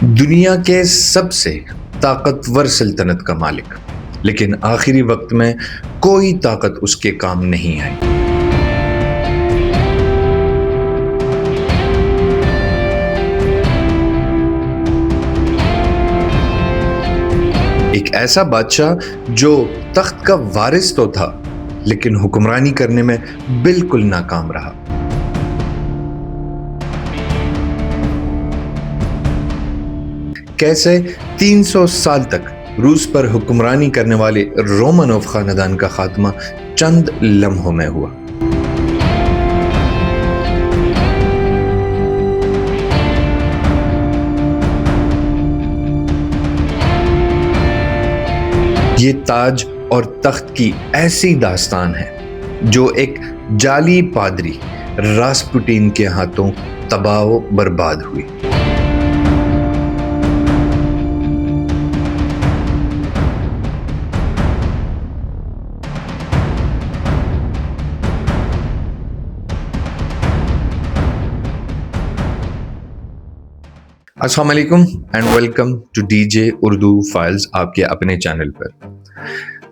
دنیا کے سب سے طاقتور سلطنت کا مالک، لیکن آخری وقت میں کوئی طاقت اس کے کام نہیں آئی۔ ایک ایسا بادشاہ جو تخت کا وارث تو تھا، لیکن حکمرانی کرنے میں بالکل ناکام رہا۔ کیسے 300 سال تک روس پر حکمرانی کرنے والے رومانوف خاندان کا خاتمہ چند لمحوں میں ہوا۔ یہ تاج اور تخت کی ایسی داستان ہے جو ایک جعلی پادری راسپوٹین کے ہاتھوں تباہ و برباد ہوئی۔ السلام علیکم and welcome to D J Urdu files, آپ کے اپنے چینل پر۔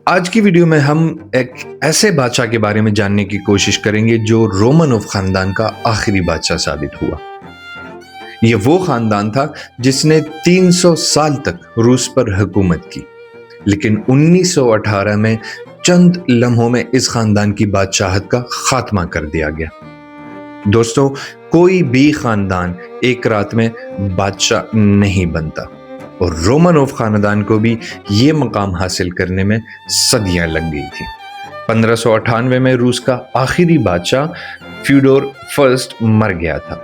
آج کی ویڈیو میں ہم ایک ایسے بادشاہ کے بارے میں جاننے کی کوشش کریں گے جو رومانوف خاندان کا آخری بادشاہ ثابت ہوا۔ یہ وہ خاندان تھا جس نے 300 سال تک روس پر حکومت کی، لیکن 1918 میں چند لمحوں میں اس خاندان کی بادشاہت کا خاتمہ کر دیا گیا۔ دوستو، کوئی بھی خاندان ایک رات میں بادشاہ نہیں بنتا، اور رومانوف خاندان کو بھی یہ مقام حاصل کرنے میں صدیاں لگ گئی تھی۔ 1598 میں روس کا آخری بادشاہ فیوڈور فرسٹ مر گیا تھا،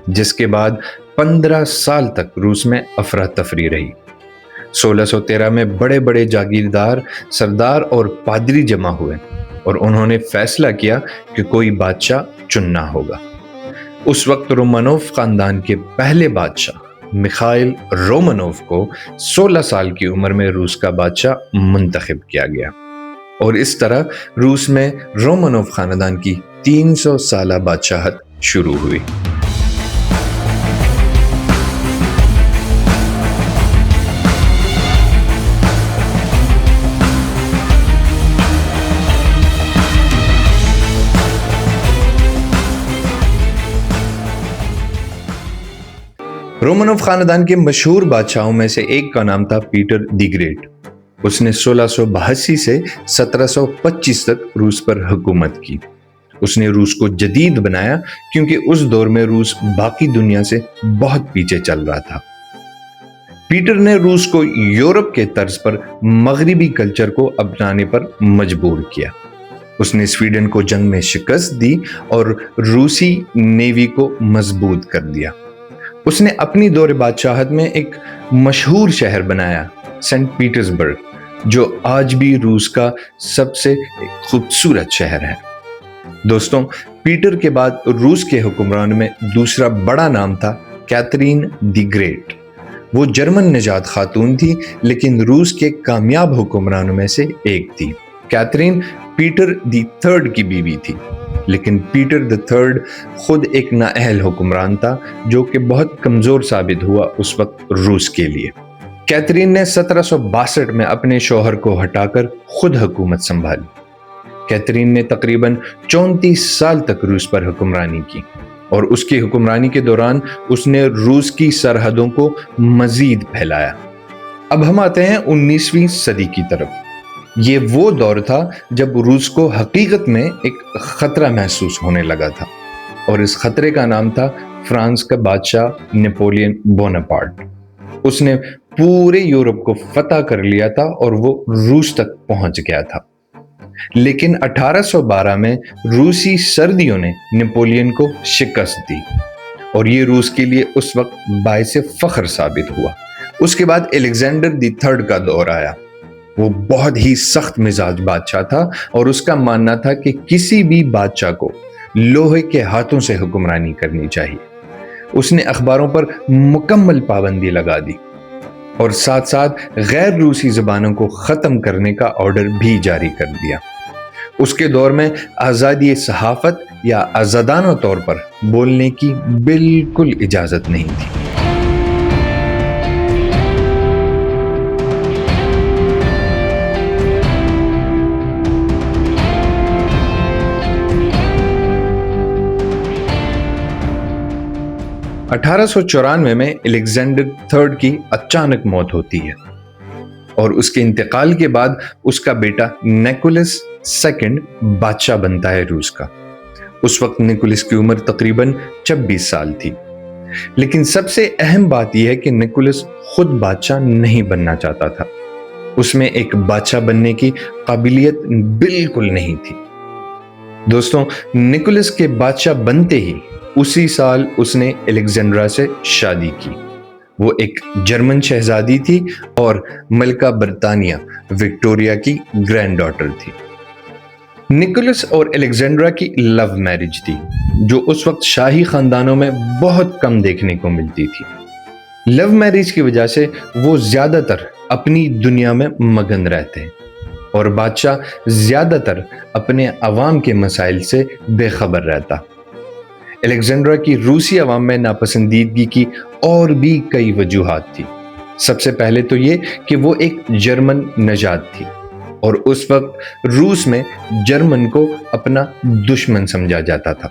جس کے بعد 15 سال تک روس میں افراتفری رہی۔ 1613 میں بڑے بڑے جاگیردار، سردار اور پادری جمع ہوئے اور انہوں نے فیصلہ کیا کہ کوئی بادشاہ چننا ہوگا۔ اس وقت رومانوف خاندان کے پہلے بادشاہ میخائیل رومانوف کو 16 سال کی عمر میں روس کا بادشاہ منتخب کیا گیا، اور اس طرح روس میں رومانوف خاندان کی 300 سالہ بادشاہت شروع ہوئی۔ رومانوف خاندان کے مشہور بادشاہوں میں سے ایک کا نام تھا پیٹر دی گریٹ۔ اس نے 1682 سے 1725 تک روس پر حکومت کی۔ اس نے روس کو جدید بنایا کیونکہ اس دور میں روس باقی دنیا سے بہت پیچھے چل رہا تھا۔ پیٹر نے روس کو یورپ کے طرز پر مغربی کلچر کو اپنانے پر مجبور کیا۔ اس نے سویڈن کو جنگ میں شکست دی اور روسی نیوی کو مضبوط کر دیا۔ اس نے اپنی دور بادشاہت میں ایک مشہور شہر بنایا، سینٹ پیٹرزبرگ، جو آج بھی روس کا سب سے خوبصورت شہر ہے۔ دوستوں، پیٹر کے بعد روس کے حکمران میں دوسرا بڑا نام تھا کیتھرین دی گریٹ۔ وہ جرمن نژاد خاتون تھی، لیکن روس کے کامیاب حکمرانوں میں سے ایک تھی۔ کیتھرین پیٹر دی تھرڈ کی بیوی تھی، لیکن پیٹر دی تھرڈ خود ایک نااہل حکمران تھا جو کہ بہت کمزور ثابت ہوا اس وقت روس کے لیے۔ کیتھرین نے 1762 میں اپنے شوہر کو ہٹا کر خود حکومت سنبھالی۔ کیتھرین نے تقریباً 34 سال تک روس پر حکمرانی کی، اور اس کی حکمرانی کے دوران اس نے روس کی سرحدوں کو مزید پھیلایا۔ اب ہم آتے ہیں 19ویں صدی کی طرف۔ یہ وہ دور تھا جب روس کو حقیقت میں ایک خطرہ محسوس ہونے لگا تھا، اور اس خطرے کا نام تھا فرانس کا بادشاہ نیپولین بوناپارٹ۔ اس نے پورے یورپ کو فتح کر لیا تھا اور وہ روس تک پہنچ گیا تھا، لیکن 1812 میں روسی سردیوں نے نیپولین کو شکست دی، اور یہ روس کے لیے اس وقت باعث فخر ثابت ہوا۔ اس کے بعد الیگزینڈر دی تھرڈ کا دور آیا۔ وہ بہت ہی سخت مزاج بادشاہ تھا، اور اس کا ماننا تھا کہ کسی بھی بادشاہ کو لوہے کے ہاتھوں سے حکمرانی کرنی چاہیے۔ اس نے اخباروں پر مکمل پابندی لگا دی، اور ساتھ ساتھ غیر روسی زبانوں کو ختم کرنے کا آرڈر بھی جاری کر دیا۔ اس کے دور میں آزادی صحافت یا آزادانہ طور پر بولنے کی بالکل اجازت نہیں تھی۔ 1894 میں الیگزینڈر III کی اچانک موت ہوتی ہے اور اس کے انتقال کے بعد اس کا بیٹا نیکولس سیکنڈ بادشاہ بنتا ہے روس کا۔ اس وقت نیکولس کی عمر تقریباً 26 سال تھی، لیکن سب سے اہم بات یہ ہے کہ نیکولس خود بادشاہ نہیں بننا چاہتا تھا۔ اس میں ایک بادشاہ بننے کی قابلیت بالکل نہیں تھی۔ دوستوں، نیکولس کے بادشاہ بنتے ہی اسی سال اس نے الیگزینڈرا سے شادی کی۔ وہ ایک جرمن شہزادی تھی اور ملکہ برطانیہ وکٹوریہ کی گرینڈ ڈاٹر تھی۔ نیکولس اور الیگزینڈرا کی لو میرج تھی، جو اس وقت شاہی خاندانوں میں بہت کم دیکھنے کو ملتی تھی۔ لو میرج کی وجہ سے وہ زیادہ تر اپنی دنیا میں مگن رہتے ہیں اور بادشاہ زیادہ تر اپنے عوام کے مسائل سے بے خبر رہتا۔ الیگزینڈرا کی روسی عوام میں ناپسندیدگی کی اور بھی کئی وجوہات تھی۔ سب سے پہلے تو یہ کہ وہ ایک جرمن نژاد تھی اور اس وقت روس میں جرمن کو اپنا دشمن سمجھا جاتا تھا۔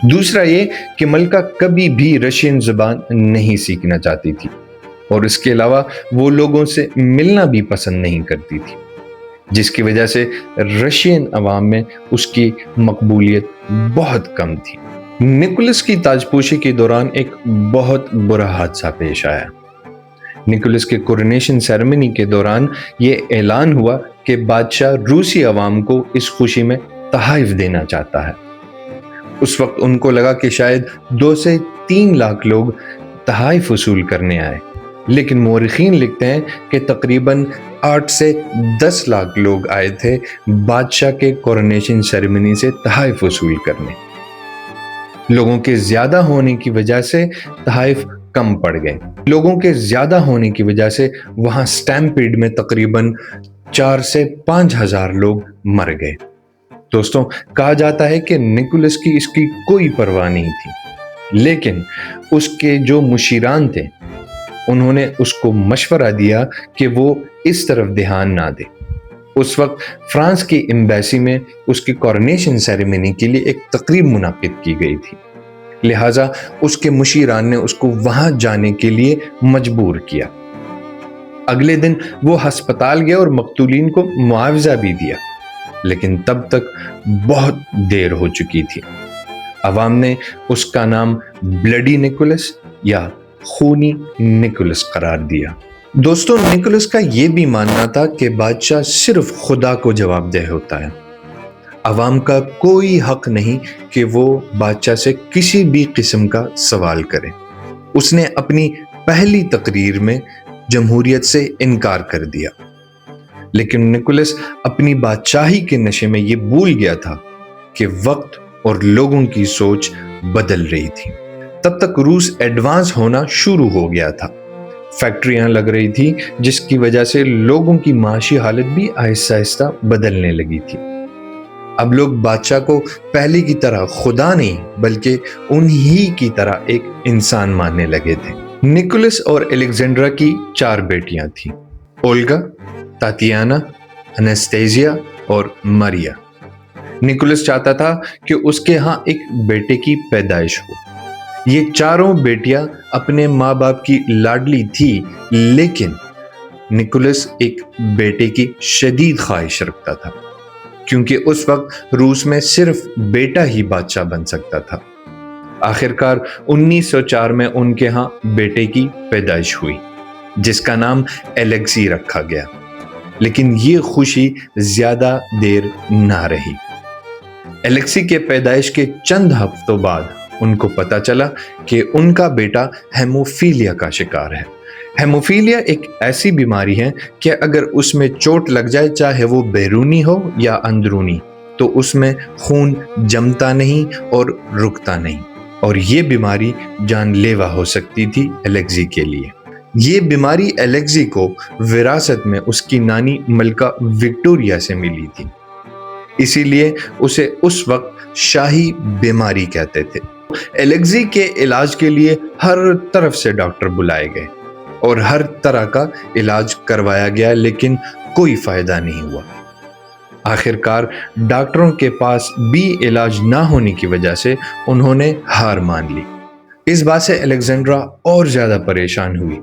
دوسرا یہ کہ ملکہ کبھی بھی رشین زبان نہیں سیکھنا چاہتی تھی اور اس کے علاوہ وہ لوگوں سے ملنا بھی پسند نہیں کرتی تھی، جس کی وجہ سے رشین عوام میں اس کی مقبولیت بہت کم تھی۔ نیکولس کی تاجپوشی کے دوران ایک بہت برا حادثہ پیش آیا۔ نیکولس کے کورونیشن سیریمنی کے دوران یہ اعلان ہوا کہ بادشاہ روسی عوام کو اس خوشی میں تحائف دینا چاہتا ہے۔ اس وقت ان کو لگا کہ شاید 2 سے 3 لاکھ لوگ تحائف وصول کرنے آئے، لیکن مورخین لکھتے ہیں کہ تقریباً 8 سے 10 لاکھ لوگ آئے تھے بادشاہ کے کورونیشن سیریمنی سے تحائف وصول کرنے۔ لوگوں کے زیادہ ہونے کی وجہ سے تحائف کم پڑ گئے۔ لوگوں کے زیادہ ہونے کی وجہ سے وہاں سٹیمپیڈ میں تقریباً 4 سے 5 ہزار لوگ مر گئے۔ دوستوں، کہا جاتا ہے کہ نیکولس کی اس کی کوئی پرواہ نہیں تھی، لیکن اس کے جو مشیران تھے انہوں نے اس کو مشورہ دیا کہ وہ اس طرف دھیان نہ دے۔ اس وقت فرانس کی ایمبیسی میں اس کی کورونیشن سیریمنی کے لیے ایک تقریب منعقد کی گئی تھی، لہٰذا اس کے مشیران نے اس کو وہاں جانے کے لیے مجبور کیا۔ اگلے دن وہ ہسپتال گیا اور مقتولین کو معاوضہ بھی دیا، لیکن تب تک بہت دیر ہو چکی تھی۔ عوام نے اس کا نام بلڈی نیکولس یا خونی نیکولس قرار دیا۔ دوستوں، نیکولس کا یہ بھی ماننا تھا کہ بادشاہ صرف خدا کو جواب دہ ہوتا ہے۔ عوام کا کوئی حق نہیں کہ وہ بادشاہ سے کسی بھی قسم کا سوال کرے۔ اس نے اپنی پہلی تقریر میں جمہوریت سے انکار کر دیا، لیکن نیکولس اپنی بادشاہی کے نشے میں یہ بھول گیا تھا کہ وقت اور لوگوں کی سوچ بدل رہی تھی۔ تب تک روس ایڈوانس ہونا شروع ہو گیا تھا، فیکٹریاں لگ رہی تھی، جس کی وجہ سے لوگوں کی معاشی حالت بھی آہستہ آہستہ بدلنے لگی تھی۔ اب لوگ بادشاہ کو پہلے کی طرح خدا نہیں بلکہ انہی کی طرح ایک انسان ماننے لگے تھے۔ نیکولس اور الیگزینڈرا کی 4 بیٹیاں تھیں: اولگا، تاتیانا، انستیزیا اور ماریا۔ نیکولس چاہتا تھا کہ اس کے ہاں ایک بیٹے کی پیدائش ہو۔ یہ چاروں بیٹیاں اپنے ماں باپ کی لاڈلی تھی، لیکن نیکولس ایک بیٹے کی شدید خواہش رکھتا تھا، کیونکہ اس وقت روس میں صرف بیٹا ہی بادشاہ بن سکتا تھا۔ آخرکار 1904 میں ان کے ہاں بیٹے کی پیدائش ہوئی، جس کا نام الیکسی رکھا گیا، لیکن یہ خوشی زیادہ دیر نہ رہی۔ الیکسی کے پیدائش کے چند ہفتوں بعد ان کو پتہ چلا کہ ان کا بیٹا ہیموفیلیا کا شکار ہے۔ ہیموفیلیا ایک ایسی بیماری ہے کہ اگر اس میں چوٹ لگ جائے، چاہے وہ بیرونی ہو یا اندرونی، تو اس میں خون جمتا نہیں اور رکتا نہیں، اور یہ بیماری جان لیوا ہو سکتی تھی الیکسی کے لیے۔ یہ بیماری الیکسی کو وراثت میں اس کی نانی ملکہ وکٹوریہ سے ملی تھی، اسی لیے اسے اس وقت شاہی بیماری کہتے تھے۔ الیکسی کے علاج کے لیے ہر طرف سے ڈاکٹر بلائے گئے اور ہر طرح کا علاج کروایا گیا، لیکن کوئی فائدہ نہیں ہوا۔ آخرکار ڈاکٹروں کے پاس بھی علاج نہ ہونے کی وجہ سے انہوں نے ہار مان لی۔ اس بات سے الیگزینڈرا اور زیادہ پریشان ہوئی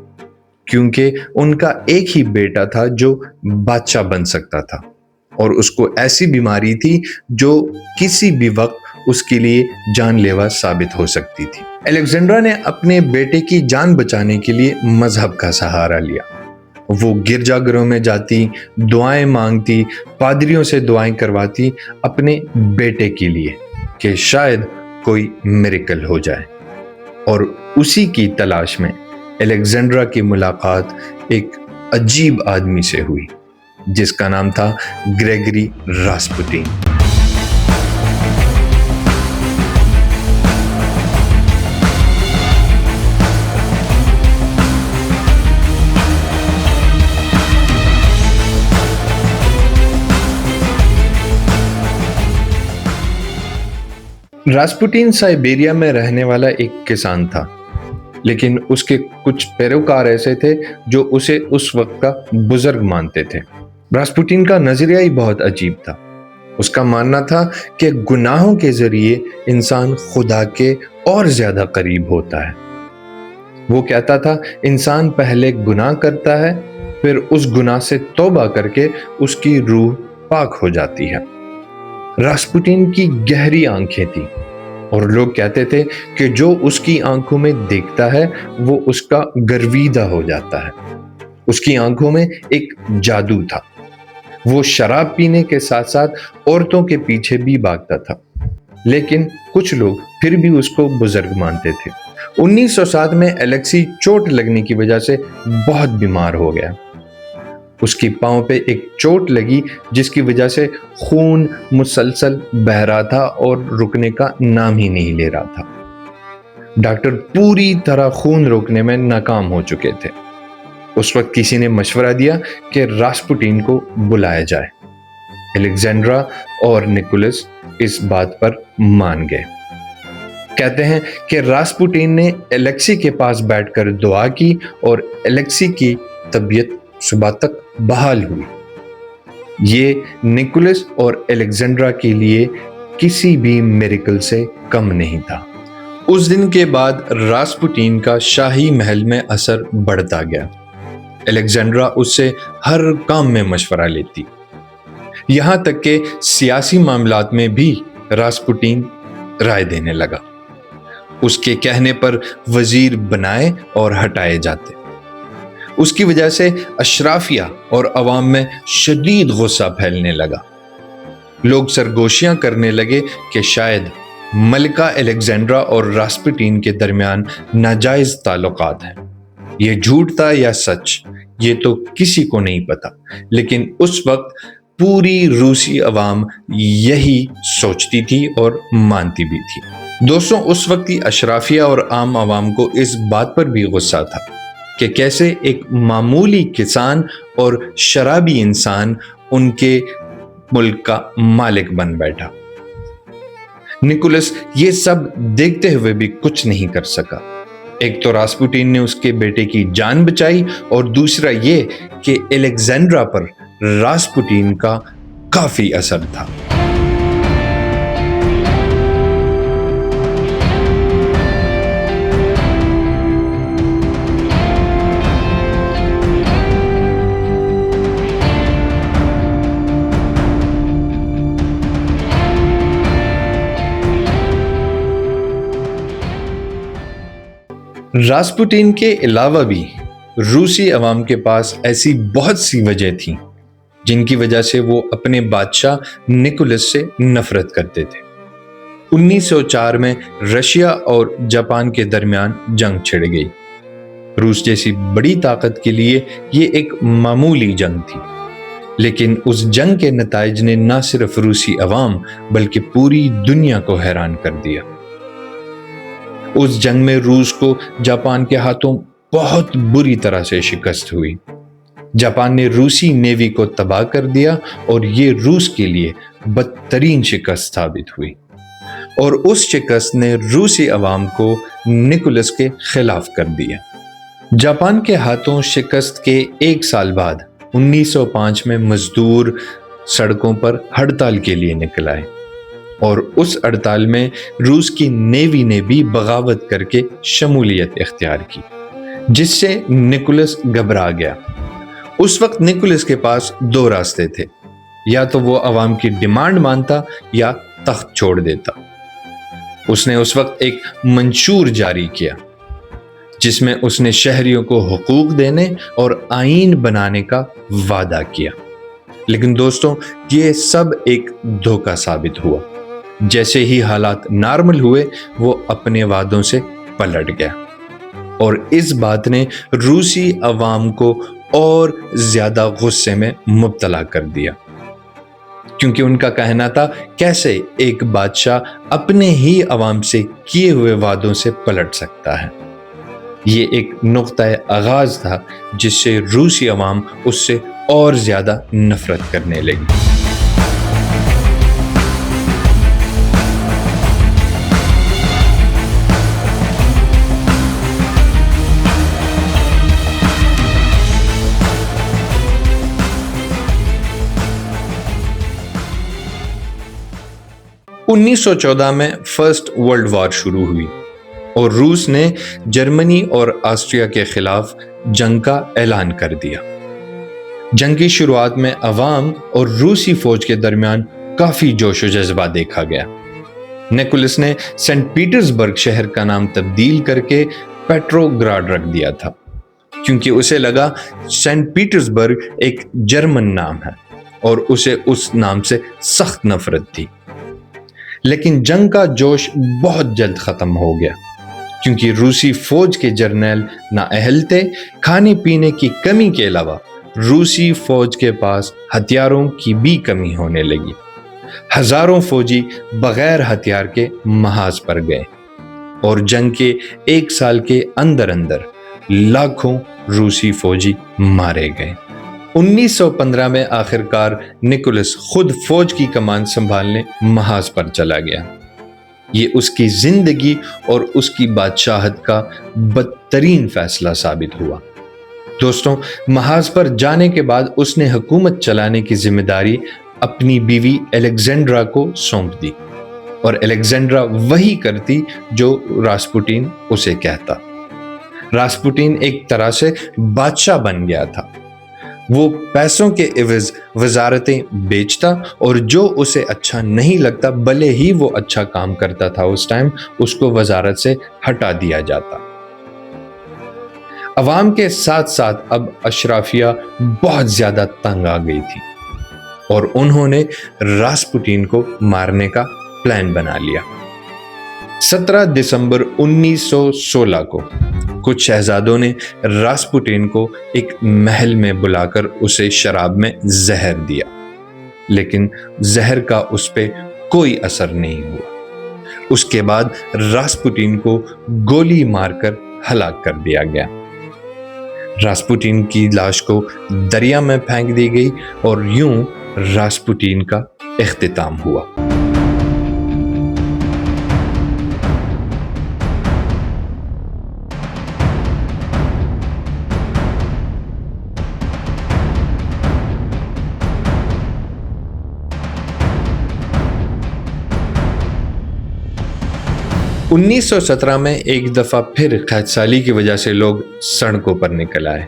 کیونکہ ان کا ایک ہی بیٹا تھا جو بادشاہ بن سکتا تھا اور اس کو ایسی بیماری تھی جو کسی بھی وقت اس کے لیے جان لیوا ثابت ہو سکتی تھی۔ الیگزینڈرا نے اپنے بیٹے کی جان بچانے کے لیے مذہب کا سہارا لیا۔ وہ گرجا گھروں میں جاتی، دعائیں مانگتی، پادریوں سے دعائیں کرواتی اپنے بیٹے کے لیے کہ شاید کوئی میریکل ہو جائے۔ اور اسی کی تلاش میں الیگزینڈرا کی ملاقات ایک عجیب آدمی سے ہوئی جس کا نام تھا گریگری راسپوٹین۔ راسپوٹین سائبیریا میں رہنے والا ایک کسان تھا، لیکن اس کے کچھ پیروکار ایسے تھے جو اسے اس وقت کا بزرگ مانتے تھے۔ راسپوٹین کا نظریہ ہی بہت عجیب تھا۔ اس کا ماننا تھا کہ گناہوں کے ذریعے انسان خدا کے اور زیادہ قریب ہوتا ہے۔ وہ کہتا تھا انسان پہلے گناہ کرتا ہے، پھر اس گناہ سے توبہ کر کے اس کی روح پاک ہو جاتی ہے۔ راسپوٹین کی گہری آنکھیں تھیں اور لوگ کہتے تھے کہ جو اس کی آنکھوں میں دیکھتا ہے وہ اس کا گرویدہ ہو جاتا ہے۔ اس کی آنکھوں میں ایک جادو تھا۔ وہ شراب پینے کے ساتھ ساتھ عورتوں کے پیچھے بھی بھاگتا تھا، لیکن کچھ لوگ پھر بھی اس کو بزرگ مانتے تھے۔ 1907 میں الیکسی چوٹ لگنے کی وجہ سے بہت بیمار ہو گیا۔ اس کی پاؤں پہ ایک چوٹ لگی جس کی وجہ سے خون مسلسل بہہ رہا تھا اور رکنے کا نام ہی نہیں لے رہا تھا۔ ڈاکٹر پوری طرح خون روکنے میں ناکام ہو چکے تھے۔ اس وقت کسی نے مشورہ دیا کہ راسپوٹین کو بلایا جائے۔ الیگزینڈرا اور نیکولس اس بات پر مان گئے۔ کہتے ہیں کہ راسپوٹین نے الیکسی کے پاس بیٹھ کر دعا کی اور الیکسی کی طبیعت صبح تک بحال ہوئی۔ یہ نیکولس اور الیگزینڈرا کے لیے کسی بھی میریکل سے کم نہیں تھا۔ اس دن کے بعد راسپوٹین کا شاہی محل میں اثر بڑھتا گیا۔ الیگزینڈرا اس سے ہر کام میں مشورہ لیتی، یہاں تک کہ سیاسی معاملات میں بھی راسپوٹین رائے دینے لگا۔ اس کے کہنے پر وزیر بنائے اور ہٹائے جاتے۔ اس کی وجہ سے اشرافیہ اور عوام میں شدید غصہ پھیلنے لگا۔ لوگ سرگوشیاں کرنے لگے کہ شاید ملکہ الیگزینڈرا اور راسپوٹین کے درمیان ناجائز تعلقات ہیں۔ یہ جھوٹ تھا یا سچ، یہ تو کسی کو نہیں پتا، لیکن اس وقت پوری روسی عوام یہی سوچتی تھی اور مانتی بھی تھی۔ دوستوں، اس وقت کی اشرافیہ اور عام عوام کو اس بات پر بھی غصہ تھا کہ کیسے ایک معمولی کسان اور شرابی انسان ان کے ملک کا مالک بن بیٹھا۔ نیکولس یہ سب دیکھتے ہوئے بھی کچھ نہیں کر سکا۔ ایک تو راسپوٹین نے اس کے بیٹے کی جان بچائی اور دوسرا یہ کہ الیگزینڈرا پر راسپوٹین کا کافی اثر تھا۔ راسپوٹین کے علاوہ بھی روسی عوام کے پاس ایسی بہت سی وجہ تھیں جن کی وجہ سے وہ اپنے بادشاہ نیکولس سے نفرت کرتے تھے۔ 1904 میں رشیا اور جاپان کے درمیان جنگ چھڑ گئی۔ روس جیسی بڑی طاقت کے لیے یہ ایک معمولی جنگ تھی، لیکن اس جنگ کے نتائج نے نہ صرف روسی عوام بلکہ پوری دنیا کو حیران کر دیا۔ اس جنگ میں روس کو جاپان کے ہاتھوں بہت بری طرح سے شکست ہوئی۔ جاپان نے روسی نیوی کو تباہ کر دیا اور یہ روس کے لیے بدترین شکست ثابت ہوئی، اور اس شکست نے روسی عوام کو نیکولس کے خلاف کر دیا۔ جاپان کے ہاتھوں شکست کے ایک سال بعد 1905 میں مزدور سڑکوں پر ہڑتال کے لیے نکل آئے۔ اور اس ہڑتال میں روس کی نیوی نے بھی بغاوت کر کے شمولیت اختیار کی، جس سے نکولس گھبرا گیا۔ اس وقت نکولس کے پاس دو راستے تھے، یا تو وہ عوام کی ڈیمانڈ مانتا یا تخت چھوڑ دیتا۔ اس نے اس وقت ایک منشور جاری کیا جس میں اس نے شہریوں کو حقوق دینے اور آئین بنانے کا وعدہ کیا، لیکن دوستوں یہ سب ایک دھوکہ ثابت ہوا۔ جیسے ہی حالات نارمل ہوئے وہ اپنے وعدوں سے پلٹ گیا، اور اس بات نے روسی عوام کو اور زیادہ غصے میں مبتلا کر دیا، کیونکہ ان کا کہنا تھا کیسے ایک بادشاہ اپنے ہی عوام سے کیے ہوئے وعدوں سے پلٹ سکتا ہے۔ یہ ایک نقطہ آغاز تھا جس سے روسی عوام اس سے اور زیادہ نفرت کرنے لگی۔ انیس سو چودہ میں فرسٹ ورلڈ وار شروع ہوئی اور روس نے جرمنی اور آسٹریا کے خلاف جنگ کا اعلان کر دیا۔ جنگ کی شروعات میں عوام اور روسی فوج کے درمیان کافی جوش و جذبہ دیکھا گیا۔ نکولس نے سینٹ پیٹرز برگ شہر کا نام تبدیل کر کے پیٹرو گراڈ رکھ دیا تھا، کیونکہ اسے لگا سینٹ پیٹرز برگ ایک جرمن نام ہے اور اسے اس نام سے سخت نفرت تھی۔ لیکن جنگ کا جوش بہت جلد ختم ہو گیا، کیونکہ روسی فوج کے جرنیل نااہل تھے۔ کھانے پینے کی کمی کے علاوہ روسی فوج کے پاس ہتھیاروں کی بھی کمی ہونے لگی۔ ہزاروں فوجی بغیر ہتھیار کے محاذ پر گئے اور جنگ کے ایک سال کے اندر لاکھوں روسی فوجی مارے گئے۔ 1915 میں آخرکار نکولس خود فوج کی کمان سنبھالنے محاذ پر چلا گیا۔ یہ اس کی زندگی اور اس کی بادشاہت کا بدترین فیصلہ ثابت ہوا۔ دوستوں، محاذ پر جانے کے بعد اس نے حکومت چلانے کی ذمہ داری اپنی بیوی الیگزینڈرا کو سونپ دی، اور الیگزینڈرا وہی کرتی جو راسپوٹین اسے کہتا۔ راسپوٹین ایک طرح سے بادشاہ بن گیا تھا۔ وہ پیسوں کے عوض وزارتیں بیچتا اور جو اسے اچھا نہیں لگتا بھلے ہی وہ اچھا کام کرتا تھا اس ٹائم، اس کو وزارت سے ہٹا دیا جاتا۔ عوام کے ساتھ ساتھ اب اشرافیہ بہت زیادہ تنگ آ گئی تھی اور انہوں نے راسپوٹین کو مارنے کا پلان بنا لیا۔ 17 دسمبر 1916 کو کچھ شہزادوں نے راسپوٹین کو ایک محل میں بلا کر اسے شراب میں زہر دیا، لیکن زہر کا اس پہ کوئی اثر نہیں ہوا۔ اس کے بعد راسپوٹین کو گولی مار کر ہلاک کر دیا گیا۔ راسپوٹین کی لاش کو دریا میں پھینک دی گئی اور یوں راسپوٹین کا اختتام ہوا۔ انیس سو 17 میں ایک دفعہ پھر قحط سالی کی وجہ سے لوگ سڑکوں پر نکل آئے،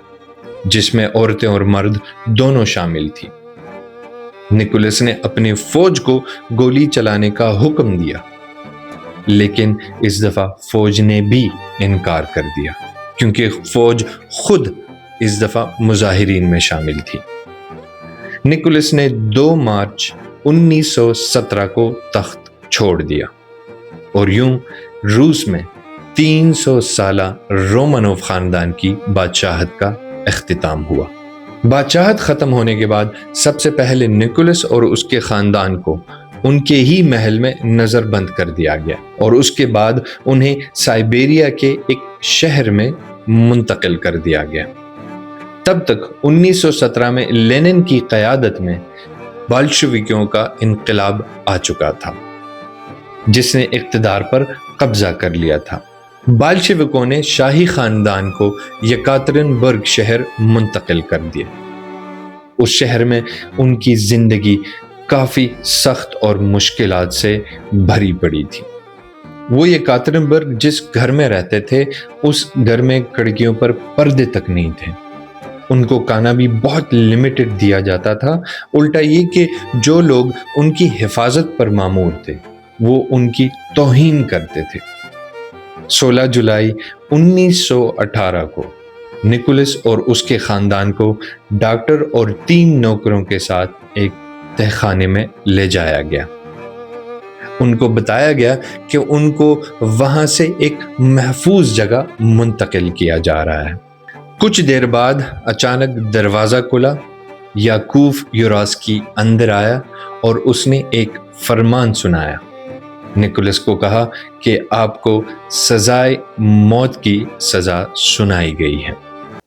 جس میں عورتیں اور مرد دونوں شامل تھی۔ نکولس نے اپنی فوج کو گولی چلانے کا حکم دیا، لیکن اس دفعہ فوج نے بھی انکار کر دیا، کیونکہ فوج خود اس دفعہ مظاہرین میں شامل تھی۔ نکولس نے 2 مارچ 1917 کو تخت چھوڑ دیا اور یوں روس میں 300 سالہ رومانوف خاندان کی بادشاہت کا اختتام ہوا۔ بادشاہت ختم ہونے کے بعد سب سے پہلے نکولس اور اس کے خاندان کو ان کے ہی محل میں نظر بند کر دیا گیا اور اس کے بعد انہیں سائبیریا کے ایک شہر میں منتقل کر دیا گیا۔ تب تک 1917 میں لینن کی قیادت میں بلشویکوں کا انقلاب آ چکا تھا، جس نے اقتدار پر قبضہ کر لیا تھا۔ بلشویکوں نے شاہی خاندان کو یکاترین برگ شہر منتقل کر دیا۔ اس شہر میں ان کی زندگی کافی سخت اور مشکلات سے بھری پڑی تھی۔ وہ یکاترنبرگ جس گھر میں رہتے تھے اس گھر میں کھڑکیوں پر پردے تک نہیں تھے۔ ان کو کھانا بھی بہت لمیٹڈ دیا جاتا تھا، الٹا یہ کہ جو لوگ ان کی حفاظت پر مامور تھے وہ ان کی توہین کرتے تھے۔ 16 جولائی 1918 کو نکولس اور اس کے خاندان کو ڈاکٹر اور 3 نوکروں کے ساتھ ایک تہہ خانے میں لے جایا گیا۔ ان کو بتایا گیا کہ ان کو وہاں سے ایک محفوظ جگہ منتقل کیا جا رہا ہے۔ کچھ دیر بعد اچانک دروازہ کھلا، یاکوف یوراسکی اندر آیا اور اس نے ایک فرمان سنایا۔ نکولس کو کہا کہ آپ کو سزائے موت کی سزا سنائی گئی ہے۔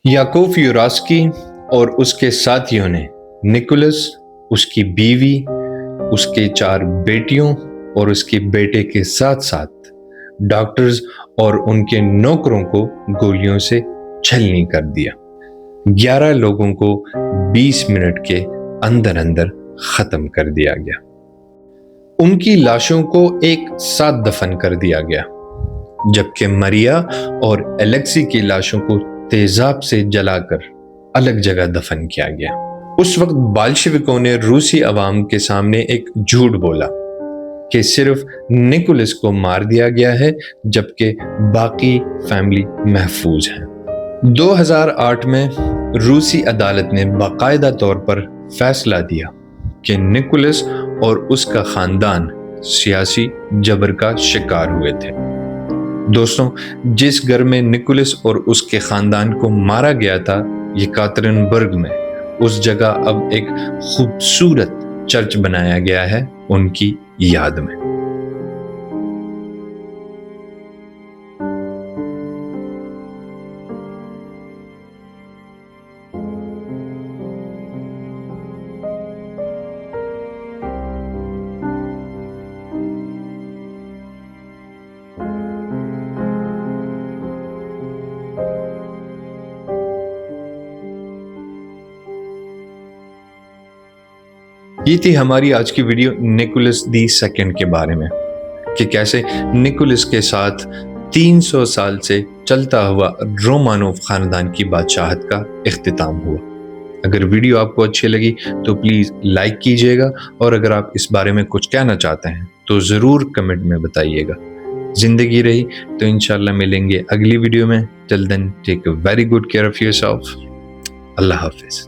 یاکوف یوراسکی اور اس کے ساتھیوں نے نکولس، اس کی بیوی، اس کے 4 بیٹیوں اور اس کے بیٹے کے ساتھ ساتھ ڈاکٹرز اور ان کے نوکروں کو گولیوں سے چھلنی کر دیا۔ 11 لوگوں کو 20 منٹ کے اندر اندر ختم کر دیا گیا۔ ان کی لاشوں کو ایک ساتھ دفن کر دیا گیا، جبکہ مریا اور الیکسی کی لاشوں کو تیزاب سے جلا کر الگ جگہ دفن کیا گیا۔ اس وقت بالشویکوں نے روسی عوام کے سامنے ایک جھوٹ بولا کہ صرف نکولس کو مار دیا گیا ہے جبکہ باقی فیملی محفوظ ہے۔ 2008 میں روسی عدالت نے باقاعدہ طور پر فیصلہ دیا کہ نکولس اور اس کا خاندان سیاسی جبر کا شکار ہوئے تھے۔ دوستوں، جس گھر میں نکولس اور اس کے خاندان کو مارا گیا تھا یکاترنبرگ میں، اس جگہ اب ایک خوبصورت چرچ بنایا گیا ہے ان کی یاد میں۔ یہ تھی ہماری آج کی ویڈیو نکولس دی سیکنڈ کے بارے میں، کہ کیسے نکولس کے ساتھ 300 سال سے چلتا ہوا رومانوف خاندان کی بادشاہت کا اختتام ہوا۔ اگر ویڈیو آپ کو اچھی لگی تو پلیز لائک کیجیے گا، اور اگر آپ اس بارے میں کچھ کہنا چاہتے ہیں تو ضرور کمنٹ میں بتائیے گا۔ زندگی رہی تو انشاءاللہ ملیں گے اگلی ویڈیو میں۔ Till then, take a very good care of yourself. اللہ حافظ۔